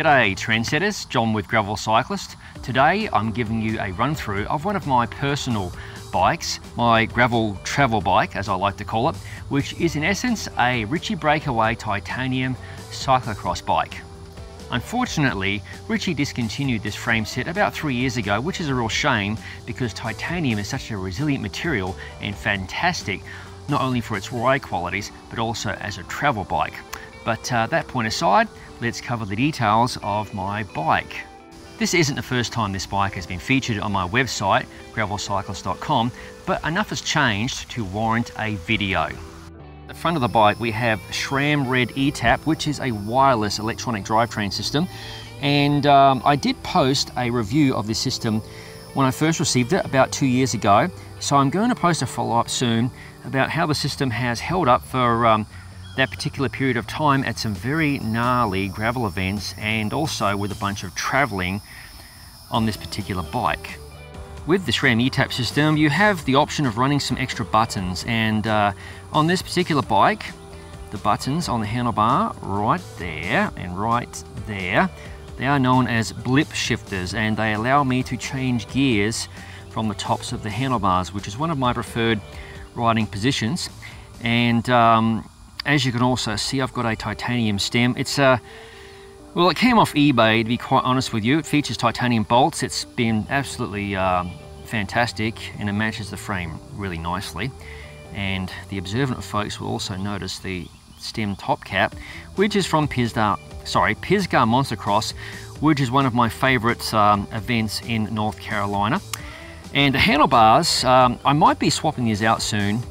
G'day trendsetters, John with Gravel Cyclist. Today I'm giving you a run through of one of my personal bikes, my gravel travel bike as I like to call it, which is in essence a Ritchey Breakaway titanium cyclocross bike. Unfortunately, Ritchey discontinued this frame set about 3 years ago, which is a real shame because titanium is such a resilient material and fantastic, not only for its ride qualities, but also as a travel bike. But that point aside, let's cover the details of my bike. This isn't the first time this bike has been featured on my website, gravelcyclist.com, but enough has changed to warrant a video. At the front of the bike we have SRAM Red eTap, which is a wireless electronic drivetrain system, and I did post a review of this system when I first received it about 2 years ago, so I'm going to post a follow-up soon about how the system has held up for that particular period of time at some very gnarly gravel events and also with a bunch of traveling on this particular bike. With the SRAM eTap system, you have the option of running some extra buttons, and on this particular bike, the buttons on the handlebar right there and right there, they are known as blip shifters, and they allow me to change gears from the tops of the handlebars, which is one of my preferred riding positions. And as you can also see, I've got a titanium stem. It's well, it came off eBay, to be quite honest with you. It features titanium bolts. It's been absolutely fantastic, and it matches the frame really nicely. And the observant folks will also notice the stem top cap, which is from Pisgah Monster Cross, which is one of my favorite events in North Carolina. And the handlebars, I might be swapping these out soon.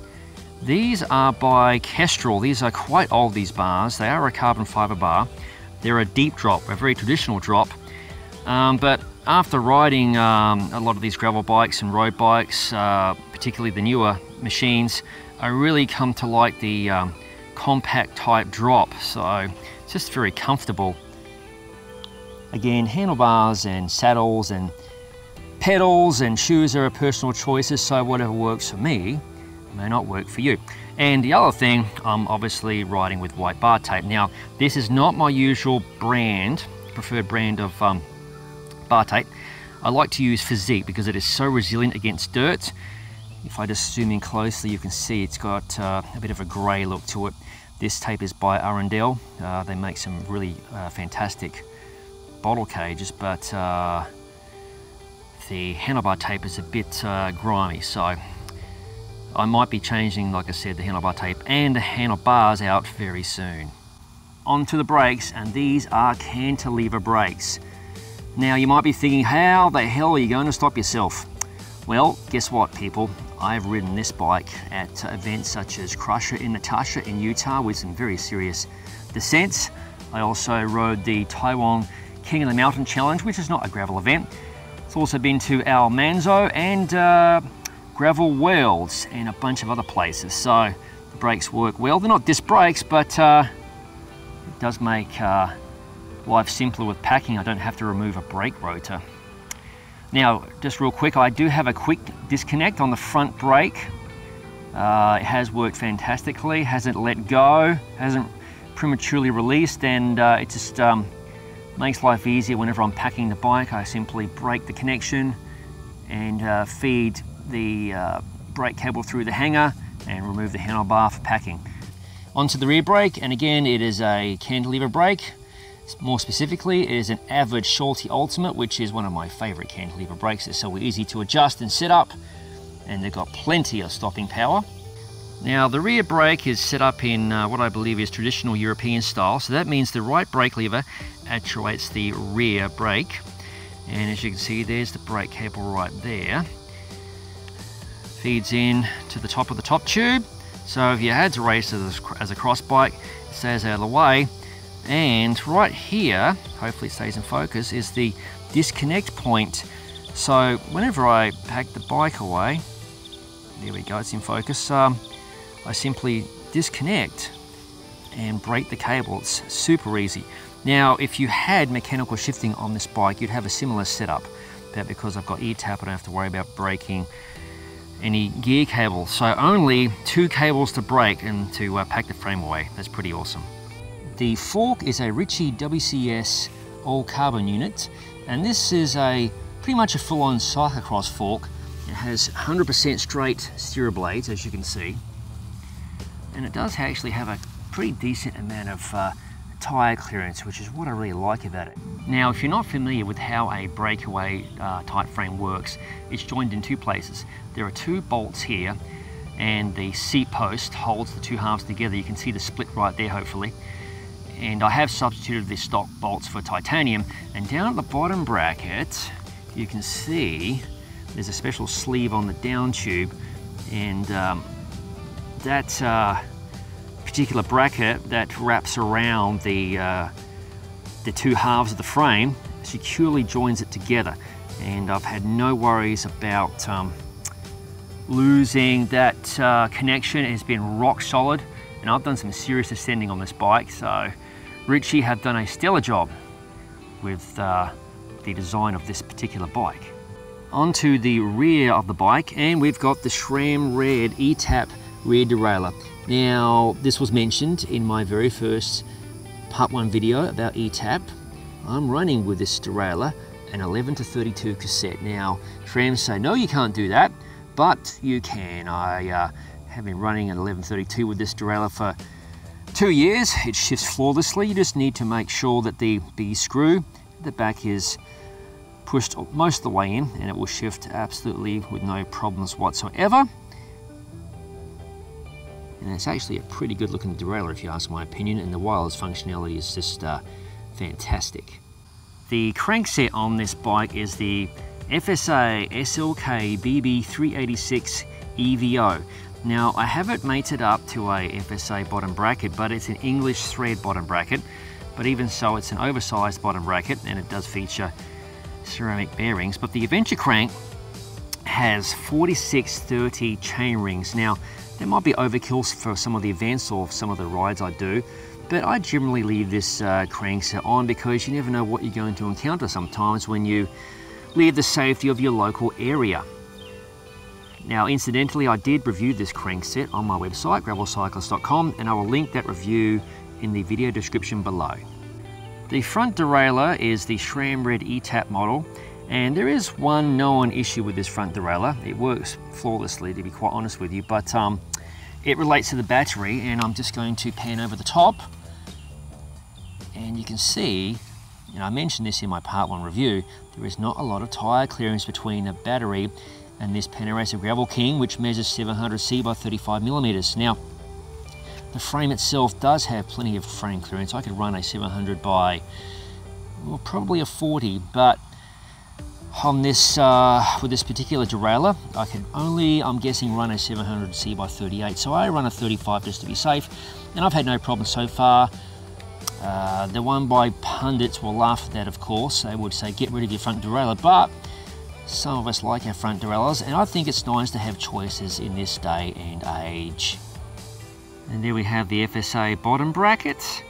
These are by Kestrel. These are quite old, these bars. They are a carbon fiber bar. They're a deep drop, a very traditional drop. But after riding a lot of these gravel bikes and road bikes, particularly the newer machines, I really come to like the compact type drop. So it's just very comfortable. Again, handlebars and saddles and pedals and shoes are personal choices, so whatever works for me may not work for you. And the other thing, I'm obviously riding with white bar tape. Now, this is not my usual preferred brand of bar tape. I like to use Physique because it is so resilient against dirt. If I just zoom in closely, you can see it's got a bit of a grey look to it. This tape is by Arundel. They make some really fantastic bottle cages, but the handlebar tape is a bit grimy, so I might be changing, like I said, the handlebar tape and the handlebars out very soon. On to the brakes, and these are cantilever brakes. Now you might be thinking, how the hell are you going to stop yourself? Well, guess what, people? I've ridden this bike at events such as Crusher in the Tushar in Utah with some very serious descents. I also rode the Taiwan King of the Mountain Challenge, which is not a gravel event. It's also been to Almanzo and Gravel Worlds and a bunch of other places, so the brakes work well. They're not disc brakes, but it does make life simpler with packing. I don't have to remove a brake rotor. Now, just real quick, I do have a quick disconnect on the front brake. It has worked fantastically, hasn't let go, hasn't prematurely released, and it just makes life easier whenever I'm packing the bike. I simply break the connection and feed the brake cable through the hanger and remove the handlebar for packing. Onto the rear brake, and again it is a cantilever brake. More specifically, it is an Avid Schulte Ultimate, which is one of my favorite cantilever brakes. They're so easy to adjust and set up, and they've got plenty of stopping power. Now the rear brake is set up in what I believe is traditional European style, so that means the right brake lever actuates the rear brake, and as you can see, there's the brake cable right there. Feeds in to the top of the top tube, so if you had to race as a cross bike, it stays out of the way. And right here, hopefully it stays in focus, is the disconnect point. So whenever I pack the bike away, there we go, it's in focus, I simply disconnect and break the cable. It's super easy. Now if you had mechanical shifting on this bike, you'd have a similar setup, but because I've got eTap, I don't have to worry about breaking any gear cable. So only 2 cables to break and to pack the frame away. That's pretty awesome. The fork is a Ritchey WCS all carbon unit, and this is pretty much a full-on cyclocross fork. It has 100% straight steerer blades, as you can see, and it does actually have a pretty decent amount of tyre clearance, which is what I really like about it. Now, if you're not familiar with how a Breakaway type frame works, it's joined in two places. There are two bolts here, and the seat post holds the two halves together. You can see the split right there, hopefully. And I have substituted the stock bolts for titanium. And down at the bottom bracket, you can see there's a special sleeve on the down tube, and that particular bracket that wraps around the two halves of the frame securely joins it together. And I've had no worries about losing that connection. It's been rock solid, and I've done some serious ascending on this bike, so Ritchey have done a stellar job with the design of this particular bike. Onto the rear of the bike, and we've got the SRAM red eTap rear derailleur. Now, this was mentioned in my very first part 1 video about eTap. I'm running with this derailleur an 11-32 cassette. Now, SRAM say, no, you can't do that, but you can. I have been running an 11-32 with this derailleur for 2 years. It shifts flawlessly. You just need to make sure that the B screw at the back is pushed most of the way in, and it will shift absolutely with no problems whatsoever. And it's actually a pretty good looking derailleur, if you ask my opinion, and the wireless functionality is just fantastic. The crankset on this bike is the FSA SLK BB386 EVO. Now, I have it mated up to a FSA bottom bracket, but it's an English thread bottom bracket. But even so, it's an oversized bottom bracket, and it does feature ceramic bearings. But the Adventure crank has 4630 chain rings. Now, there might be overkill for some of the events or some of the rides I do, but I generally leave this crankset on because you never know what you're going to encounter sometimes when you leave the safety of your local area. Now, incidentally, I did review this crankset on my website, gravelcyclist.com, and I will link that review in the video description below. The front derailleur is the SRAM Red eTap model, and there is one known issue with this front derailleur. It works flawlessly, to be quite honest with you, but it relates to the battery, and I'm just going to pan over the top, and you can see, and I mentioned this in my part 1 review, there is not a lot of tyre clearance between the battery and this Panaracer Gravel King, which measures 700C by 35mm. Now, the frame itself does have plenty of frame clearance. I could run a 700 by, well, probably a 40, but on this, with this particular derailleur, I could only, I'm guessing, run a 700C by 38. So I run a 35 just to be safe, and I've had no problem so far. The one by pundits will laugh at that, of course. They would say, get rid of your front derailleur, but some of us like our front derailleurs, and I think it's nice to have choices in this day and age. And there we have the FSA bottom bracket.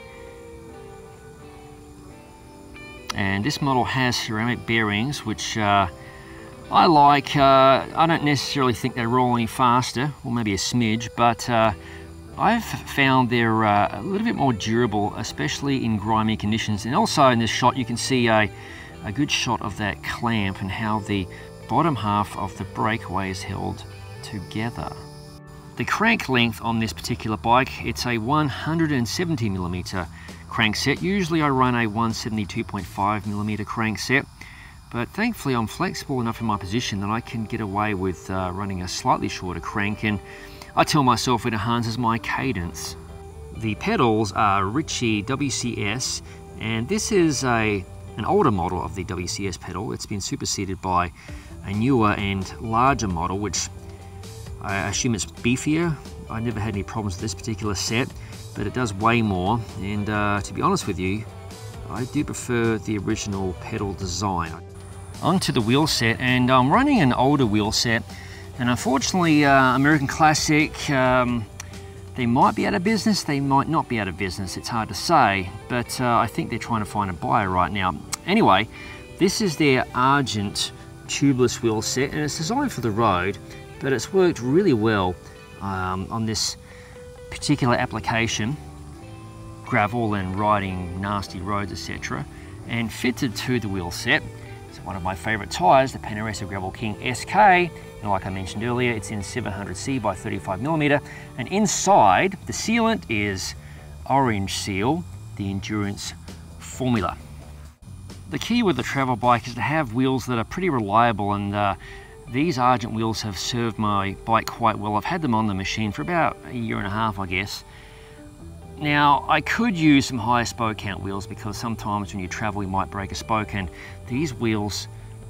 And this model has ceramic bearings, which I like. I don't necessarily think they roll any faster, or maybe a smidge, but I've found they're a little bit more durable, especially in grimy conditions. And also in this shot, you can see a good shot of that clamp and how the bottom half of the Breakaway is held together. The crank length on this particular bike, it's a 170mm crankset. Usually I run a 172.5mm crankset, but thankfully I'm flexible enough in my position that I can get away with running a slightly shorter crank, and I tell myself it enhances my cadence. The pedals are Ritchey WCS, and this is an older model of the WCS pedal. It's been superseded by a newer and larger model, which I assume it's beefier. I never had any problems with this particular set, but it does weigh more, and to be honest with you, I do prefer the original pedal design. Onto the wheel set, and I'm running an older wheel set, and unfortunately American Classic, they might be out of business, they might not be out of business, it's hard to say, but I think they're trying to find a buyer right now. Anyway, this is their Argent tubeless wheel set, and it's designed for the road, but it's worked really well on this particular application, gravel and riding nasty roads, etc. And fitted to the wheel set is one of my favourite tyres, the Panaresa Gravel King SK. And like I mentioned earlier, it's in 700C by 35mm. And inside, the sealant is Orange Seal, the Endurance Formula. The key with the travel bike is to have wheels that are pretty reliable, and these Argent wheels have served my bike quite well. I've had them on the machine for about a year and a half, I guess. Now, I could use some higher spoke count wheels because sometimes when you travel you might break a spoke, and these wheels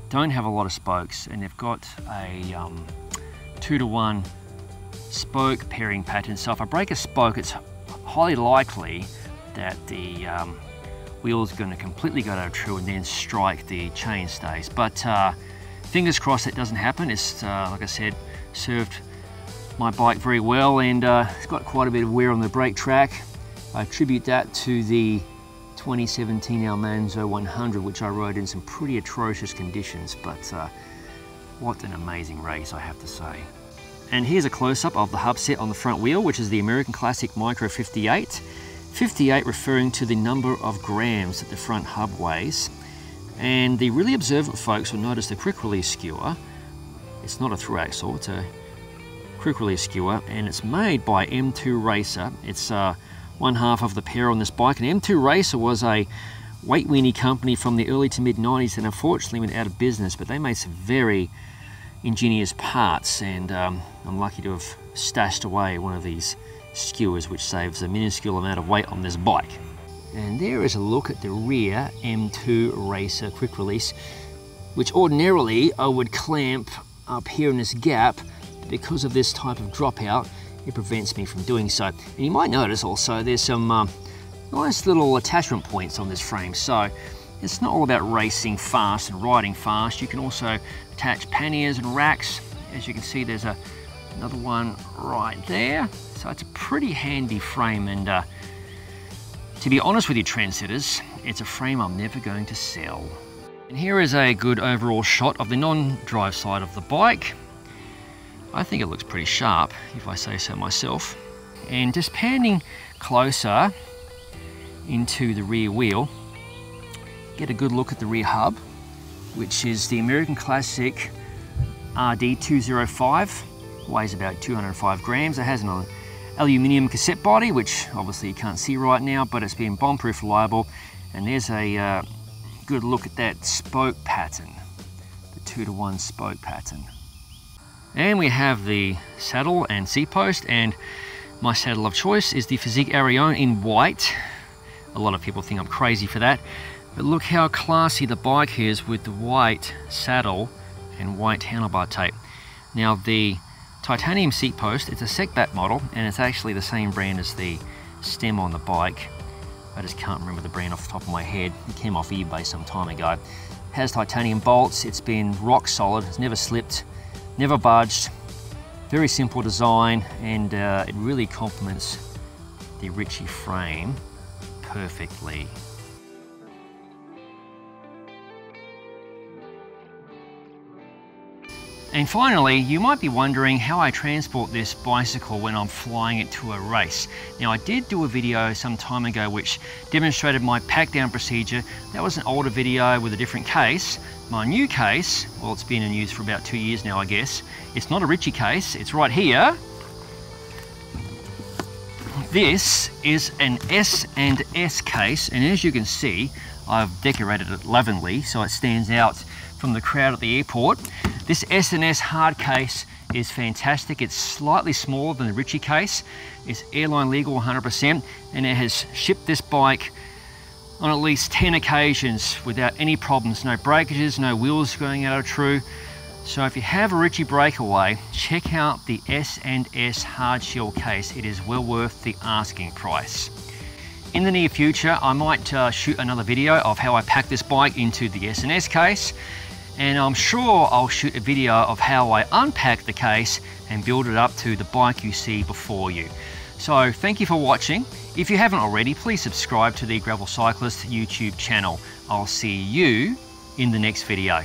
don't have a lot of spokes, and they've got a 2-to-1 spoke pairing pattern. So if I break a spoke, it's highly likely that the wheel's going to completely go true and then strike the chainstays. But fingers crossed that doesn't happen. It's, like I said, served my bike very well, and it's got quite a bit of wear on the brake track. I attribute that to the 2017 Almanzo 100, which I rode in some pretty atrocious conditions, but what an amazing race, I have to say. And here's a close-up of the hub set on the front wheel, which is the American Classic Micro 58. 58 referring to the number of grams that the front hub weighs. And the really observant folks will notice the quick release skewer. It's not a through axle, it's a quick release skewer, and it's made by M2 Racer. It's one half of the pair on this bike, and M2 Racer was a weight weenie company from the early to mid 90s and unfortunately went out of business, but they made some very ingenious parts, and I'm lucky to have stashed away one of these skewers, which saves a minuscule amount of weight on this bike. And there is a look at the rear M2 Racer quick release, which ordinarily I would clamp up here in this gap. Because of this type of dropout, it prevents me from doing so. And you might notice also there's some nice little attachment points on this frame. So it's not all about racing fast and riding fast. You can also attach panniers and racks. As you can see, there's another one right there. So it's a pretty handy frame, and to be honest with you trendsetters, it's a frame I'm never going to sell. And here is a good overall shot of the non-drive side of the bike. I think it looks pretty sharp, if I say so myself. And just panning closer into the rear wheel, get a good look at the rear hub, which is the American Classic RD205, weighs about 205 grams. It has an aluminium cassette body, which obviously you can't see right now, but it's been bomb-proof reliable. And there's a good look at that spoke pattern, the 2-to-1 spoke pattern. And we have the saddle and seat post, and my saddle of choice is the Physique Arione in white. A lot of people think I'm crazy for that, but look how classy the bike is with the white saddle and white handlebar tape. Now the titanium seat post, it's a Secbat model, and it's actually the same brand as the stem on the bike. I just can't remember the brand off the top of my head. It came off eBay some time ago. It has titanium bolts, it's been rock solid, it's never slipped, never budged. Very simple design, and it really complements the Ritchey frame perfectly. And finally, you might be wondering how I transport this bicycle when I'm flying it to a race. Now, I did do a video some time ago which demonstrated my pack down procedure. That was an older video with a different case. My new case, well, it's been in use for about 2 years now, I guess. It's not a Ritchey case, it's right here. This is an S&S case, and as you can see, I've decorated it lovingly so it stands out from the crowd at the airport. This S&S hard case is fantastic. It's slightly smaller than the Ritchey case. It's airline legal 100%, and it has shipped this bike on at least 10 occasions without any problems. No breakages, no wheels going out of true. So if you have a Ritchey Breakaway, check out the S&S hard shell case. It is well worth the asking price. In the near future, I might shoot another video of how I pack this bike into the S&S case, and I'm sure I'll shoot a video of how I unpack the case and build it up to the bike you see before you. So thank you for watching. If you haven't already, please subscribe to the Gravel Cyclist YouTube channel. I'll see you in the next video.